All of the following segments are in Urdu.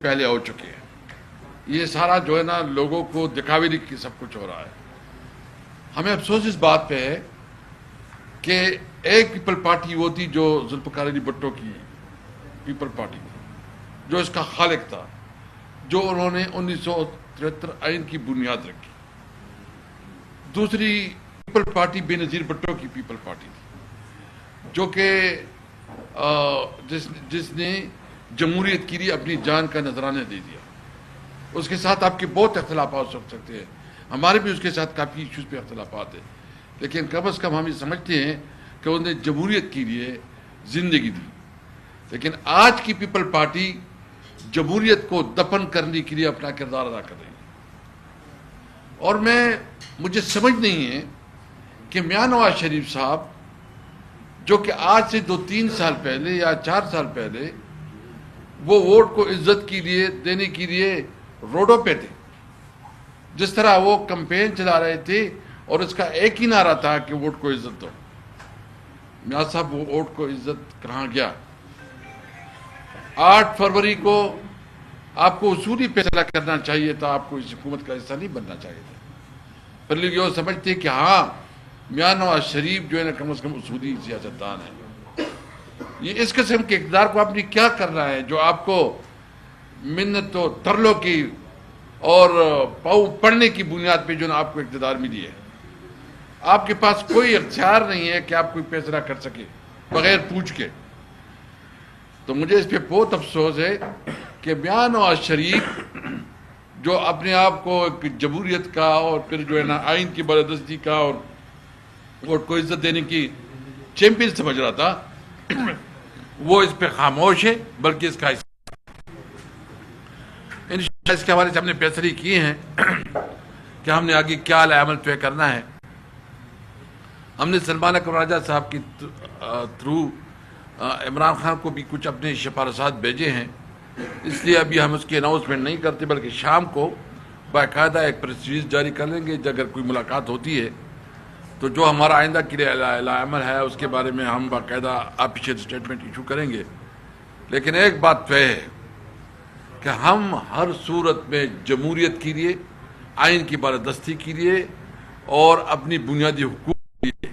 پہلے ہو چکے ہیں. یہ سارا جو ہے نا لوگوں کو دکھاوے کی سب کچھ ہو رہا ہے. ہمیں افسوس اس بات پہ ہے کہ ایک پیپل پارٹی وہ تھی جو ذوالفقار علی بھٹو کی پیپل پارٹی تھی، جو اس کا خالق تھا، جو انہوں نے 1973 آئین کی بنیاد رکھی. دوسری پیپل پارٹی بے نظیر بھٹو کی پیپل پارٹی تھی، جو کہ جس نے جمہوریت کے لیے اپنی جان کا نذرانہ دے دیا. اس کے ساتھ آپ کے بہت اختلافات ہو سکتے ہیں، ہمارے بھی اس کے ساتھ کافی ایشوز پہ اختلافات ہیں، لیکن کم از کم ہم یہ سمجھتے ہیں کہ انہوں نے جمہوریت کے لیے زندگی دی. لیکن آج کی پیپل پارٹی جمہوریت کو دفن کرنے کے لیے اپنا کردار ادا کر رہی ہے. اور مجھے سمجھ نہیں ہے کہ میاں نواز شریف صاحب جو کہ آج سے 2-3 سال پہلے یا 4 سال پہلے وہ ووٹ کو عزت کے لیے دینے کے لیے روڈوں پہ تھے، جس طرح وہ کمپین چلا رہے تھے اور اس کا ایک ہی نعرہ تھا کہ ووٹ کو عزت دو. میاں صاحب وہ ووٹ کو عزت کہاں گیا؟ 8 فروری کو آپ کو اصولی فیصلہ کرنا چاہیے تھا، آپ کو اس حکومت کا حصہ نہیں بننا چاہیے تھا. پر لوگ یہ سمجھتے کہ ہاں میاں نواز شریف جو ہے نا کم از کم اصولی سیاستدان ہے. یہ اس قسم کے اقتدار کو آپ نے کیا کرنا ہے جو آپ کو منت و ترلوں کی اور پاؤں پڑنے کی بنیاد پہ جو نا آپ کو اقتدار ملی ہے؟ آپ کے پاس کوئی اختیار نہیں ہے کہ آپ کوئی فیصلہ کر سکے بغیر پوچھ کے. تو مجھے اس پہ بہت افسوس ہے کہ میاں نواز شریف جو اپنے آپ کو ایک جمہوریت کا اور پھر جو ہے نا آئین کی بالادستی کا اور ووٹ کو عزت دینے کی چیمپئن سمجھ رہا تھا، وہ اس پہ خاموش ہے، بلکہ اس کا انشاءاللہ اس کے حوالے سے ہم نے فیصلے کیے ہیں کہ ہم نے آگے کیا عمل طے کرنا ہے. ہم نے سلمان اکرم راجہ صاحب کی تھرو عمران خان کو بھی کچھ اپنے سفارشات بھیجے ہیں، اس لیے ابھی ہم اس کی اناؤنسمنٹ نہیں کرتے، بلکہ شام کو باقاعدہ ایک پریس ریلیز جاری کر لیں گے. اگر کوئی ملاقات ہوتی ہے تو جو ہمارا آئندہ کے لیے عمل ہے اس کے بارے میں ہم باقاعدہ آفیشیل اسٹیٹمنٹ ایشو کریں گے. لیکن ایک بات طے ہے کہ ہم ہر صورت میں جمہوریت کے لیے، آئین کی بالادستی کے لیے اور اپنی بنیادی حقوق کے لیے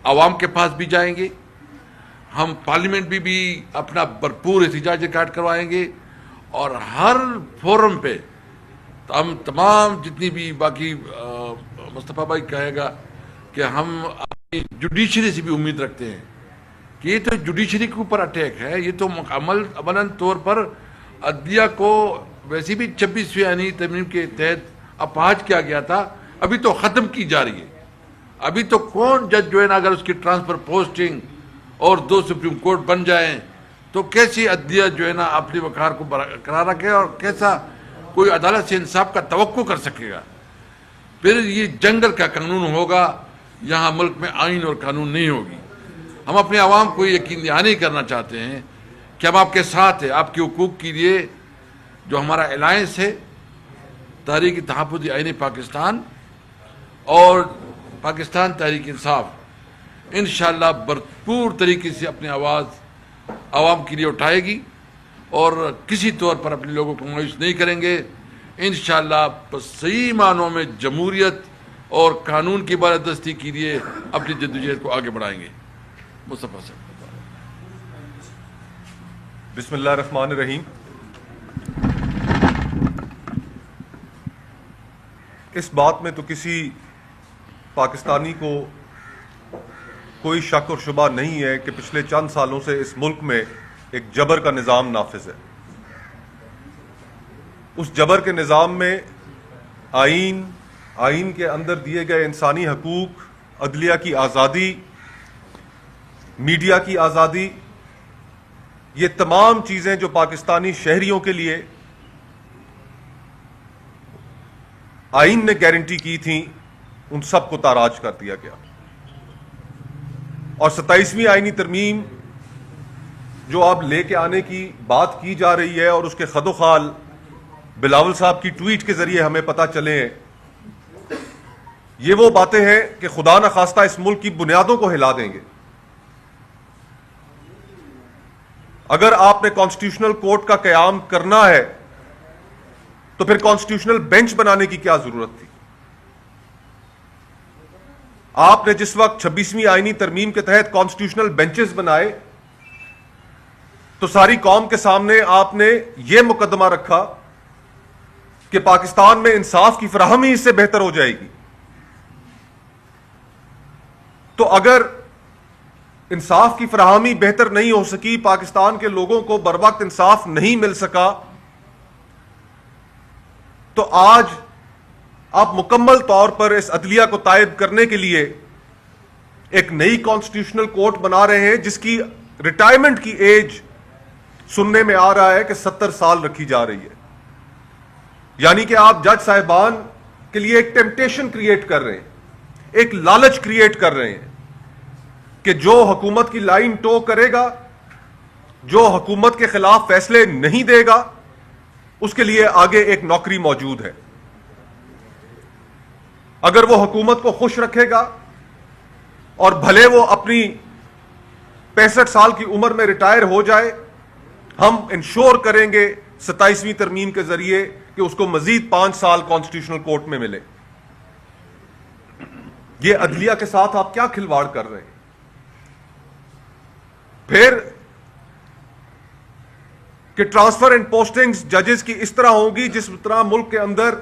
عوام کے پاس بھی جائیں گے. ہم پارلیمنٹ بھی اپنا بھرپور احتجاج ریکارڈ کروائیں گے، اور ہر فورم پہ ہم تمام جتنی بھی باقی مصطفیٰ بھائی کہے گا کہ ہم اپنی جوڈیشری سے بھی امید رکھتے ہیں کہ یہ تو جوڈیشری کے اوپر اٹیک ہے، یہ تو عملاً طور پر عدلیہ کو ویسے بھی 26ویں آئینی ترمیم کے تحت اپاہج کیا گیا تھا، ابھی تو ختم کی جا رہی ہے. ابھی تو کون جج جو ہے نا اگر اس کی ٹرانسفر پوسٹنگ اور 2 سپریم کورٹ بن جائیں تو کیسی عدلیہ جو ہے نا اپنے وقار کو برقرار رکھے اور کیسا کوئی عدالت سے انصاف کا توقع کر سکے گا؟ پھر یہ جنگل کا قانون ہوگا، یہاں ملک میں آئین اور قانون نہیں ہوگی. ہم اپنے عوام کو یقین دہانی کرنا چاہتے ہیں کہ ہم آپ کے ساتھ ہیں، آپ کے حقوق کے لیے. جو ہمارا الائنس ہے تحریک تحفظ آئین پاکستان اور پاکستان تحریک انصاف، انشاءاللہ بھرپور طریقے سے اپنی آواز عوام کے لیے اٹھائے گی اور کسی طور پر اپنے لوگوں کو مایوس نہیں کریں گے. انشاءاللہ صحیح معنوں میں جمہوریت اور قانون کی بالادستی کے لیے اپنی جدوجہد کو آگے بڑھائیں گے. مصطفیٰ صاحب. بسم اللہ الرحمن الرحیم. اس بات میں تو کسی پاکستانی کو کوئی شک اور شبہ نہیں ہے کہ پچھلے چند سالوں سے اس ملک میں ایک جبر کا نظام نافذ ہے. اس جبر کے نظام میں آئین کے اندر دیے گئے انسانی حقوق، عدلیہ کی آزادی، میڈیا کی آزادی، یہ تمام چیزیں جو پاکستانی شہریوں کے لیے آئین نے گارنٹی کی تھیں، ان سب کو تاراج کر دیا گیا. اور 27ویں آئینی ترمیم جو اب لے کے آنے کی بات کی جا رہی ہے اور اس کے خد و خال بلاول صاحب کی ٹویٹ کے ذریعے ہمیں پتہ چلے ہیں، یہ وہ باتیں ہیں کہ خدا نخواستہ اس ملک کی بنیادوں کو ہلا دیں گے. اگر آپ نے کانسٹیٹیوشنل کورٹ کا قیام کرنا ہے تو پھر کانسٹیٹیوشنل بینچ بنانے کی کیا ضرورت تھی؟ آپ نے جس وقت 26ویں آئینی ترمیم کے تحت کانسٹیٹیوشنل بینچز بنائے تو ساری قوم کے سامنے آپ نے یہ مقدمہ رکھا کہ پاکستان میں انصاف کی فراہمی اس سے بہتر ہو جائے گی. تو اگر انصاف کی فراہمی بہتر نہیں ہو سکی، پاکستان کے لوگوں کو بر وقت انصاف نہیں مل سکا، تو آج آپ مکمل طور پر اس عدلیہ کو تائب کرنے کے لیے ایک نئی کانسٹیٹیوشنل کورٹ بنا رہے ہیں جس کی ریٹائرمنٹ کی ایج سننے میں آ رہا ہے کہ 70 سال رکھی جا رہی ہے. یعنی کہ آپ جج صاحبان کے لیے ایک ٹیمپٹیشن کریٹ کر رہے ہیں، ایک لالچ کریٹ کر رہے ہیں کہ جو حکومت کی لائن ٹو کرے گا، جو حکومت کے خلاف فیصلے نہیں دے گا، اس کے لیے آگے ایک نوکری موجود ہے. اگر وہ حکومت کو خوش رکھے گا اور بھلے وہ اپنی 65 سال کی عمر میں ریٹائر ہو جائے، ہم انشور کریں گے 27ویں ترمیم کے ذریعے کہ اس کو مزید 5 سال کانسٹیٹیوشنل کورٹ میں ملے. یہ عدلیہ کے ساتھ آپ کیا کھلواڑ کر رہے ہیں؟ پھر کہ ٹرانسفر اینڈ پوسٹنگز ججز کی اس طرح ہوں گی جس طرح ملک کے اندر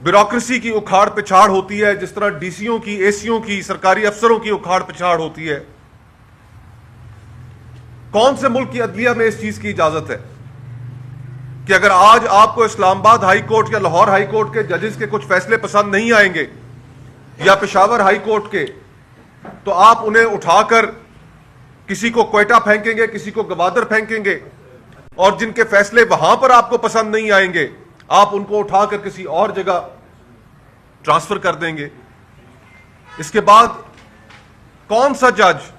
بیوروکریسی کی اکھاڑ پچھاڑ ہوتی ہے، جس طرح ڈی سیوں کی، اے سیوں کی، سرکاری افسروں کی اکھاڑ پچھاڑ ہوتی ہے. کون سے ملک کی عدلیہ میں اس چیز کی اجازت ہے کہ اگر آج آپ کو اسلام آباد ہائی کورٹ یا لاہور ہائی کورٹ کے ججز کے کچھ فیصلے پسند نہیں آئیں گے یا پشاور ہائی کورٹ کے، تو آپ انہیں اٹھا کر کسی کو کوئٹہ پھینکیں گے، کسی کو گوادر پھینکیں گے، اور جن کے فیصلے وہاں پر آپ کو پسند نہیں آئیں گے آپ ان کو اٹھا کر کسی اور جگہ ٹرانسفر کر دیں گے. اس کے بعد کون سا جج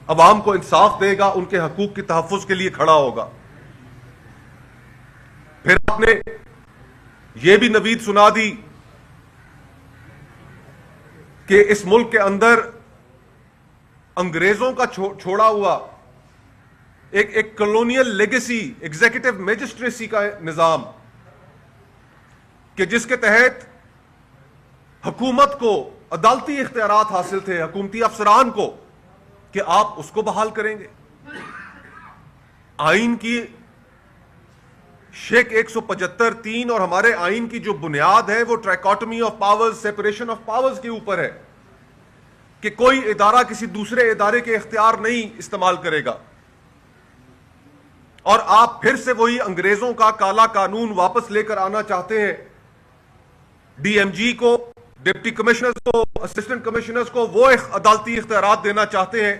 عوام کو انصاف دے گا، ان کے حقوق کے تحفظ کے لیے کھڑا ہوگا؟ پھر آپ نے یہ بھی نوید سنا دی کہ اس ملک کے اندر انگریزوں کا چھوڑا ہوا ایک کلونیل لیگیسی، ایگزیکٹو میجسٹریسی کا نظام کہ جس کے تحت حکومت کو عدالتی اختیارات حاصل تھے، حکومتی افسران کو، کہ آپ اس کو بحال کریں گے. آئین کی شیک 175(3) اور ہمارے آئین کی جو بنیاد ہے وہ trichotomy of powers, separation of powers کے اوپر ہے کہ کوئی ادارہ کسی دوسرے ادارے کے اختیار نہیں استعمال کرے گا. اور آپ پھر سے وہی انگریزوں کا کالا قانون واپس لے کر آنا چاہتے ہیں. ڈی ایم جی کو، ڈپٹی کمشنرز کو، اسسٹنٹ کمشنرز کو وہ عدالتی اختیارات دینا چاہتے ہیں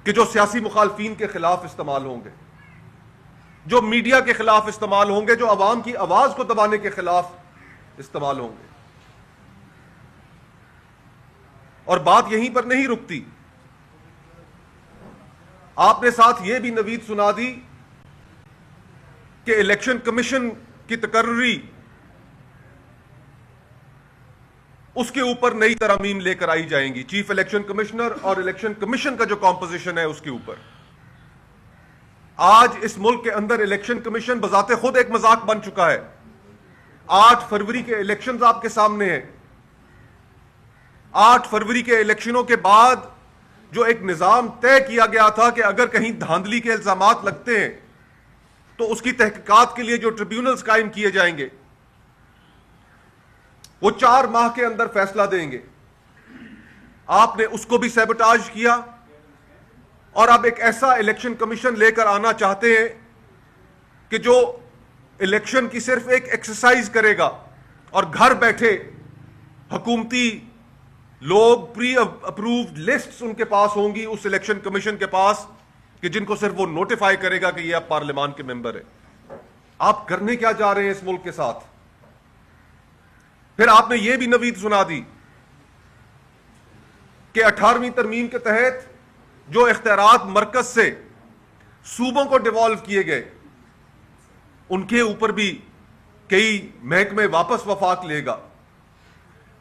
کہ جو سیاسی مخالفین کے خلاف استعمال ہوں گے، جو میڈیا کے خلاف استعمال ہوں گے، جو عوام کی آواز کو دبانے کے خلاف استعمال ہوں گے. اور بات یہیں پر نہیں رکتی، آپ نے ساتھ یہ بھی نوید سنا دی کہ الیکشن کمیشن کی تقرری، اس کے اوپر نئی ترامیم لے کر آئی جائیں گی. چیف الیکشن کمشنر اور الیکشن کمیشن کا جو کمپوزیشن ہے اس کے اوپر. آج اس ملک کے اندر الیکشن کمیشن بذات خود ایک مذاق بن چکا ہے. 8 فروری کے الیکشنز آپ کے سامنے ہیں. 8 فروری کے الیکشنوں کے بعد جو ایک نظام طے کیا گیا تھا کہ اگر کہیں دھاندلی کے الزامات لگتے ہیں تو اس کی تحقیقات کے لیے جو ٹریبیونلز قائم کیے جائیں گے وہ 4 ماہ کے اندر فیصلہ دیں گے. آپ نے اس کو بھی سیبوٹاج کیا اور اب ایک ایسا الیکشن کمیشن لے کر آنا چاہتے ہیں کہ جو الیکشن کی صرف ایک ایکسرسائز کرے گا اور گھر بیٹھے حکومتی لوگ پری اپرووڈ لسٹس ان کے پاس ہوں گی اس الیکشن کمیشن کے پاس کہ جن کو صرف وہ نوٹیفائی کرے گا کہ یہ اب پارلیمان کے ممبر ہے. آپ کرنے کیا جا رہے ہیں اس ملک کے ساتھ؟ پھر آپ نے یہ بھی نوید سنا دی کہ 18ویں ترمیم کے تحت جو اختیارات مرکز سے صوبوں کو ڈیوالو کیے گئے ان کے اوپر بھی کئی محکمے واپس وفاق لے گا.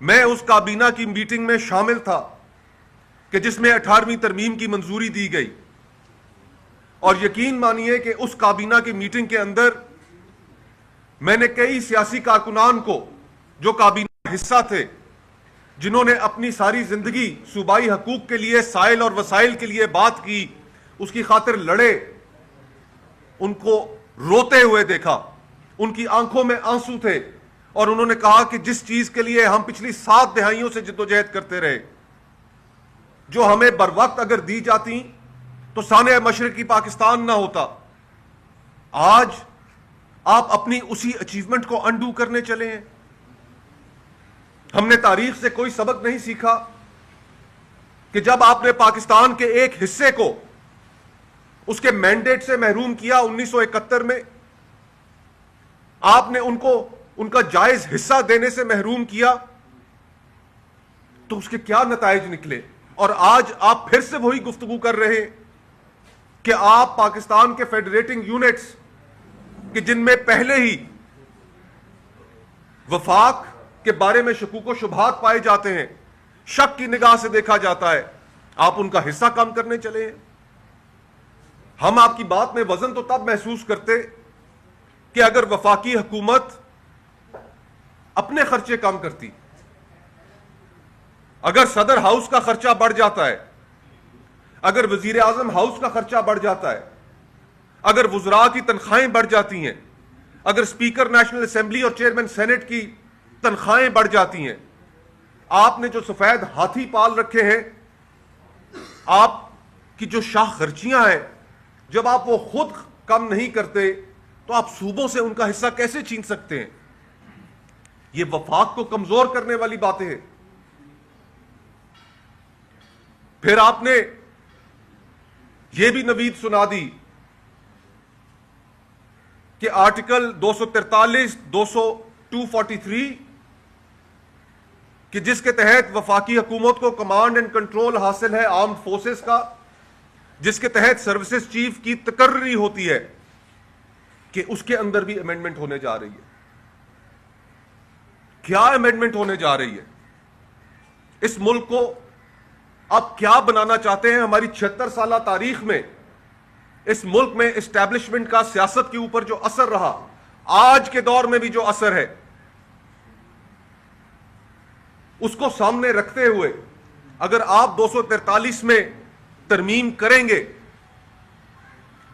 میں اس کابینہ کی میٹنگ میں شامل تھا کہ جس میں 18ویں ترمیم کی منظوری دی گئی، اور یقین مانیے کہ اس کابینہ کی میٹنگ کے اندر میں نے کئی سیاسی کارکنان کو جو کابینہ حصہ تھے، جنہوں نے اپنی ساری زندگی صوبائی حقوق کے لیے، سائل اور وسائل کے لیے بات کی، اس کی خاطر لڑے، ان کو روتے ہوئے دیکھا، ان کی آنکھوں میں آنسو تھے، اور انہوں نے کہا کہ جس چیز کے لیے ہم پچھلی 7 دہائیوں سے جدوجہد کرتے رہے، جو ہمیں بر وقت اگر دی جاتی تو سانحہ مشرقی پاکستان نہ ہوتا، آج آپ اپنی اسی اچیومنٹ کو انڈو کرنے چلے ہیں۔ ہم نے تاریخ سے کوئی سبق نہیں سیکھا کہ جب آپ نے پاکستان کے ایک حصے کو اس کے مینڈیٹ سے محروم کیا 1971 میں، آپ نے ان کو ان کا جائز حصہ دینے سے محروم کیا، تو اس کے کیا نتائج نکلے؟ اور آج آپ پھر سے وہی گفتگو کر رہے ہیں کہ آپ پاکستان کے فیڈریٹنگ یونٹس کہ جن میں پہلے ہی وفاق کے بارے میں شکوک و شبہات پائے جاتے ہیں، شک کی نگاہ سے دیکھا جاتا ہے، آپ ان کا حصہ کم کرنے چلے ہیں۔ ہم آپ کی بات میں وزن تو تب محسوس کرتے کہ اگر وفاقی حکومت اپنے خرچے کم کرتی، اگر صدر ہاؤس کا خرچہ بڑھ جاتا ہے، اگر وزیر اعظم ہاؤس کا خرچہ بڑھ جاتا ہے، اگر وزراء کی تنخواہیں بڑھ جاتی ہیں، اگر اسپیکر نیشنل اسمبلی اور چیئرمین سینٹ کی تنخواہیں بڑھ جاتی ہیں، آپ نے جو سفید ہاتھی پال رکھے ہیں، آپ کی جو شاہ خرچیاں ہیں، جب آپ وہ خود کم نہیں کرتے تو آپ صوبوں سے ان کا حصہ کیسے چھین سکتے ہیں؟ یہ وفاق کو کمزور کرنے والی باتیں ہیں۔ پھر آپ نے یہ بھی نوید سنا دی کہ آرٹیکل 243 243 کہ جس کے تحت وفاقی حکومت کو کمانڈ اینڈ کنٹرول حاصل ہے آرمڈ فورسز کا، جس کے تحت سروسز چیف کی تقرری ہوتی ہے، کہ اس کے اندر بھی امینڈمنٹ ہونے جا رہی ہے۔ کیا امینڈمنٹ ہونے جا رہی ہے؟ اس ملک کو آپ کیا بنانا چاہتے ہیں؟ ہماری 76 سالہ تاریخ میں اس ملک میں اسٹیبلشمنٹ کا سیاست کے اوپر جو اثر رہا، آج کے دور میں بھی جو اثر ہے، اس کو سامنے رکھتے ہوئے اگر آپ 243 میں ترمیم کریں گے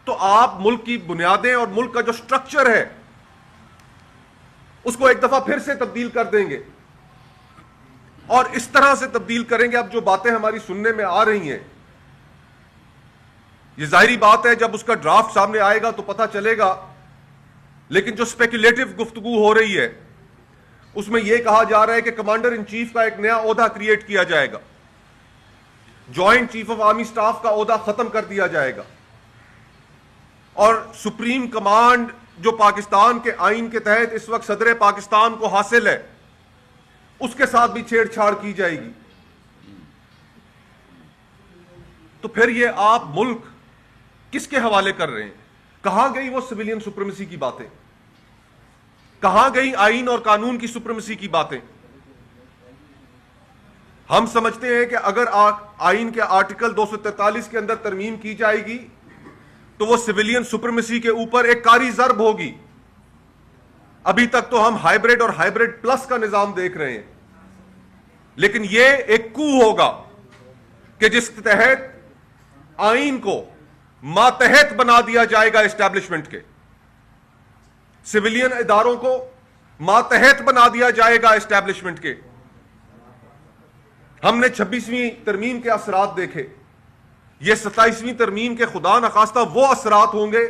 تو آپ ملک کی بنیادیں اور ملک کا جو سٹرکچر ہے اس کو ایک دفعہ پھر سے تبدیل کر دیں گے، اور اس طرح سے تبدیل کریں گے۔ اب جو باتیں ہماری سننے میں آ رہی ہیں، یہ ظاہری بات ہے جب اس کا ڈرافٹ سامنے آئے گا تو پتہ چلے گا، لیکن جو اسپیکولیٹو گفتگو ہو رہی ہے اس میں یہ کہا جا رہا ہے کہ کمانڈر ان چیف کا ایک نیا عہدہ کریٹ کیا جائے گا، joint chief of army staff کا عہدہ ختم کر دیا جائے گا، اور سپریم کمانڈ جو پاکستان کے آئین کے تحت اس وقت صدر پاکستان کو حاصل ہے، اس کے ساتھ بھی چھیڑ چھاڑ کی جائے گی۔ تو پھر یہ آپ ملک کس کے حوالے کر رہے ہیں؟ کہاں گئی وہ سویلین سپریمیسی کی باتیں؟ کہاں گئی آئین اور قانون کی سپریمیسی کی باتیں؟ ہم سمجھتے ہیں کہ اگر آئین کے آرٹیکل 243 کے اندر ترمیم کی جائے گی تو وہ سویلین سپریمیسی کے اوپر ایک کاری ضرب ہوگی۔ ابھی تک تو ہم ہائیبریڈ اور ہائیبریڈ پلس کا نظام دیکھ رہے ہیں، لیکن یہ ایک کو ہوگا کہ جس کے تحت آئین کو ماتحت بنا دیا جائے گا، اسٹیبلشمنٹ کے سویلین اداروں کو ماتحت بنا دیا جائے گا اسٹیبلشمنٹ کے۔ ہم نے 26ویں ترمیم کے اثرات دیکھے، یہ 27ویں ترمیم کے خدا نخواستہ وہ اثرات ہوں گے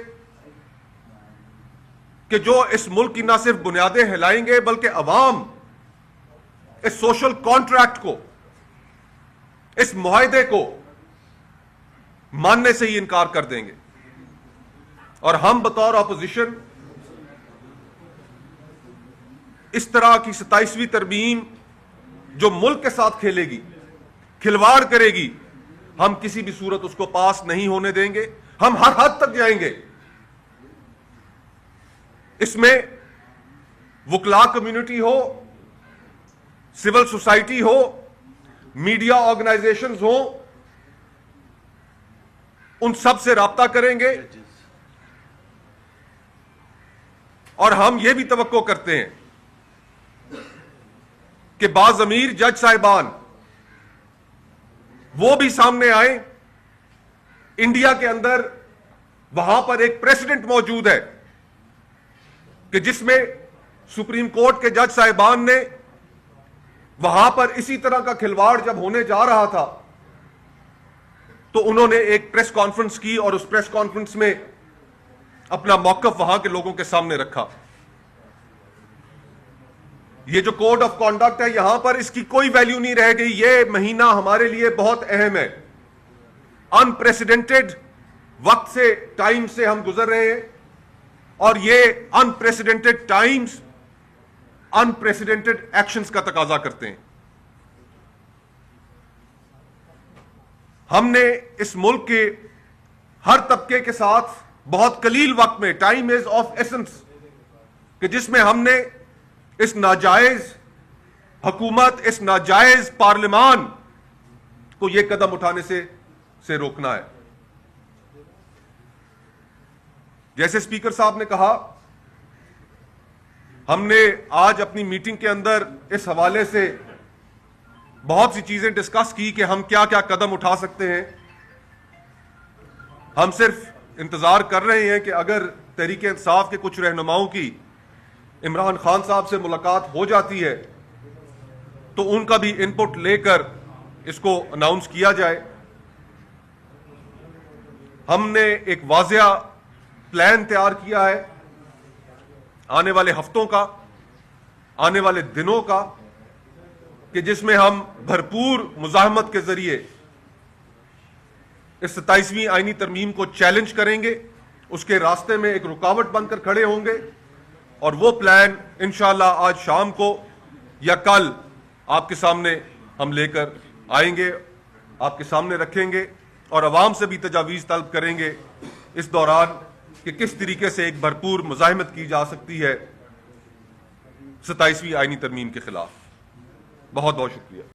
کہ جو اس ملک کی نہ صرف بنیادیں ہلائیں گے بلکہ عوام اس سوشل کانٹریکٹ کو، اس معاہدے کو ماننے سے ہی انکار کر دیں گے۔ اور ہم بطور اپوزیشن اس طرح کی 27ویں ترمیم جو ملک کے ساتھ کھیلے گی، کھلواڑ کرے گی، ہم کسی بھی صورت اس کو پاس نہیں ہونے دیں گے۔ ہم ہر حد تک جائیں گے۔ اس میں وکلاء کمیونٹی ہو، سول سوسائٹی ہو، میڈیا آرگنائزیشنز ہوں، ان سب سے رابطہ کریں گے اور ہم یہ بھی توقع کرتے ہیں کہ باضمیر جج صاحبان وہ بھی سامنے آئیں. انڈیا کے اندر وہاں پر ایک پریسیڈنٹ موجود ہے کہ جس میں سپریم کورٹ کے جج صاحبان نے وہاں پر اسی طرح کا کھلواڑ جب ہونے جا رہا تھا تو انہوں نے ایک پریس کانفرنس کی اور اس پریس کانفرنس میں اپنا موقف وہاں کے لوگوں کے سامنے رکھا. یہ جو کوڈ آف کانڈکٹ ہے یہاں پر اس کی کوئی ویلیو نہیں رہ گئی. یہ مہینہ ہمارے لیے بہت اہم ہے. انپریسیڈنٹڈ وقت سے ٹائم سے ہم گزر رہے ہیں اور یہ انپریسیڈنٹڈ ٹائمز انپریسیڈنٹڈ ایکشنز کا تقاضا کرتے ہیں. ہم نے اس ملک کے ہر طبقے کے ساتھ بہت قلیل وقت میں ٹائم از آف ایسنس کہ جس میں ہم نے اس ناجائز حکومت اس ناجائز پارلیمان کو یہ قدم اٹھانے سے روکنا ہے. جیسے اسپیکر صاحب نے کہا ہم نے آج اپنی میٹنگ کے اندر اس حوالے سے بہت سی چیزیں ڈسکس کی کہ ہم کیا کیا قدم اٹھا سکتے ہیں. ہم صرف انتظار کر رہے ہیں کہ اگر تحریک انصاف کے کچھ رہنماؤں کی عمران خان صاحب سے ملاقات ہو جاتی ہے تو ان کا بھی ان پٹ لے کر اس کو اناؤنس کیا جائے. ہم نے ایک واضح پلان تیار کیا ہے آنے والے ہفتوں کا آنے والے دنوں کا کہ جس میں ہم بھرپور مزاحمت کے ذریعے اس 27ویں آئینی ترمیم کو چیلنج کریں گے. اس کے راستے میں ایک رکاوٹ بن کر کھڑے ہوں گے اور وہ پلان انشاءاللہ آج شام کو یا کل آپ کے سامنے ہم لے کر آئیں گے, آپ کے سامنے رکھیں گے اور عوام سے بھی تجاویز طلب کریں گے اس دوران کہ کس طریقے سے ایک بھرپور مزاحمت کی جا سکتی ہے 27ویں آئینی ترمیم کے خلاف. بہت بہت شکریہ.